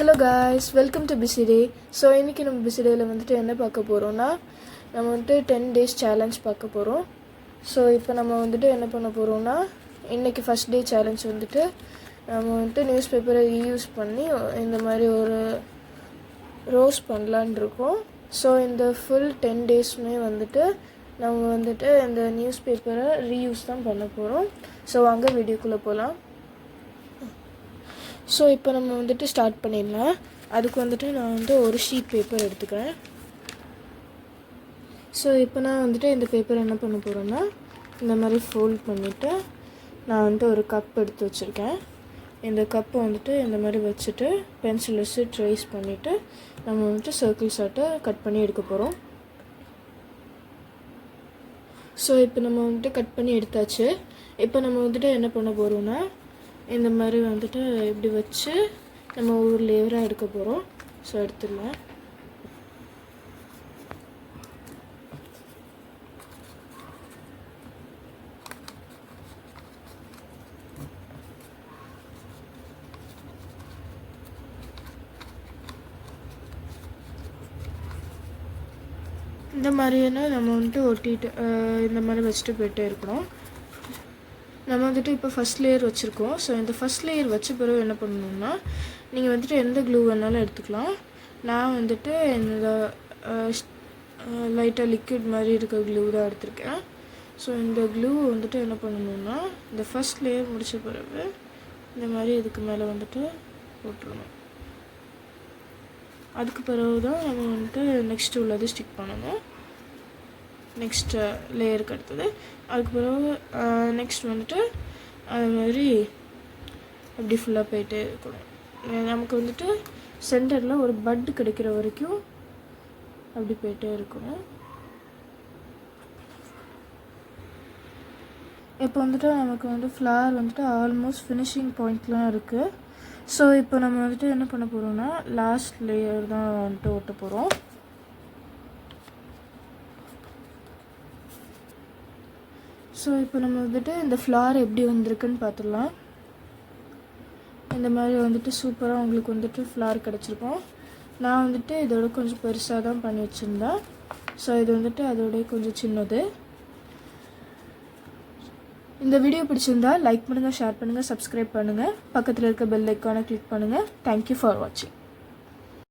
Hello guys, welcome to busy day. So இன்றைக்கி நம்ம busy டேயில் வந்துட்டு என்ன பார்க்க போகிறோன்னா, நம்ம வந்துட்டு 10 days சேலஞ்ச் பார்க்க போகிறோம். ஸோ இப்போ நம்ம வந்துட்டு என்ன பண்ண போகிறோம்னா, இன்றைக்கி ஃபஸ்ட் டே சேலஞ்ச் வந்துட்டு நம்ம வந்துட்டு நியூஸ் பேப்பரை ரீயூஸ் பண்ணி இந்த மாதிரி ஒரு ரோஸ் பண்ணலான் இருக்கோம். ஸோ இந்த ஃபுல் 10 daysமே வந்துட்டு நம்ம வந்துட்டு இந்த நியூஸ் பேப்பரை ரீயூஸ் தான் பண்ண போகிறோம். ஸோ வாங்க வீடியோக்குள்ளே போகலாம். ஸோ இப்போ நம்ம வந்துட்டு ஸ்டார்ட் பண்ணிடலாம். அதுக்கு வந்துட்டு நான் வந்து ஒரு ஷீட் பேப்பர் எடுத்துக்கிறேன். ஸோ இப்போ நான் வந்துட்டு இந்த பேப்பர் என்ன பண்ண போகிறேன்னா, இந்த மாதிரி ஃபோல்ட் பண்ணிவிட்டு நான் வந்துட்டு ஒரு கப் எடுத்து வச்சுருக்கேன். இந்த கப்பை வந்துட்டு இந்த மாதிரி வச்சுட்டு பென்சில் வச்சு ட்ரேஸ் பண்ணிவிட்டு நம்ம வந்துட்டு சர்க்கிள்ஸ் ஆட்டை கட் பண்ணி எடுக்க போகிறோம். ஸோ இப்போ நம்ம வந்துட்டு கட் பண்ணி எடுத்தாச்சு. இப்போ நம்ம வந்துட்டு என்ன பண்ண போகிறோம்னா, இந்த மாதிரி வந்துட்டு இப்படி வச்சு நம்ம ஒரு லேயராக எடுக்க போகிறோம். ஸோ எடுத்துடலாம். இந்த மாதிரியான நம்ம வந்துட்டு ஒட்டிட்டு இந்த மாதிரி வச்சுட்டு போயிட்டே இருக்கணும். நம்ம வந்துட்டு இப்போ ஃபஸ்ட் லேயர் வச்சுருக்கோம். ஸோ இந்த ஃபஸ்ட் லேயர் வச்ச பிறகு என்ன பண்ணணும்னா, நீங்கள் வந்துட்டு எந்த க்ளூ வேணாலும் எடுத்துக்கலாம். நான் வந்துட்டு இந்த லைட்டாக லிக்விட் மாதிரி இருக்க க்ளூ தான் எடுத்திருக்கேன். ஸோ இந்த க்ளூ வந்துட்டு என்ன பண்ணணும்னா, இந்த ஃபஸ்ட் லேயர் முடித்த பிறகு இந்த மாதிரி இதுக்கு மேலே வந்துட்டு போட்டுருணும். அதுக்கு பிறகு தான் நம்ம வந்துட்டு நெக்ஸ்ட்டு உள்ளது ஸ்டிக் பண்ணணும். நெக்ஸ்ட் லேயருக்கு அடுத்தது அதுக்கு பிறகு நெக்ஸ்ட் வந்துட்டு அது மாதிரி அப்படி ஃபுல்லாக போயிட்டே இருக்கணும். நமக்கு வந்துட்டு சென்டரில் ஒரு பட் கிடைக்கிற வரைக்கும் அப்படி போயிட்டே இருக்கணும். இப்போ வந்துட்டு நமக்கு வந்து ஃப்ளவர் வந்துட்டு ஆல்மோஸ்ட் ஃபினிஷிங் பாயிண்ட்லாம் இருக்குது. ஸோ இப்போ நம்ம வந்துட்டு என்ன பண்ண போகிறோம்னா, லாஸ்ட் லேயர் தான் வந்துட்டு ஒட்ட போகிறோம். ஸோ இப்போ நம்ம வந்துட்டு இந்த ஃப்ளவர் எப்படி வந்திருக்குன்னு பார்த்துடலாம். இந்த மாதிரி வந்துட்டு சூப்பராக உங்களுக்கு வந்துட்டு ஃப்ளவர் கிடச்சிருக்கும். நான் வந்துட்டு இதோட கொஞ்சம் பெருசாக தான் பண்ணி வச்சுருந்தேன். ஸோ இது வந்துட்டு அதோடய கொஞ்சம் சின்னது. இந்த வீடியோ பிடிச்சிருந்தா லைக் பண்ணுங்கள், ஷேர் பண்ணுங்கள், சப்ஸ்கிரைப் பண்ணுங்கள், பக்கத்தில் இருக்க பெல் ஐக்கானை கிளிக் பண்ணுங்கள். தேங்க்யூ ஃபார் வாட்சிங்.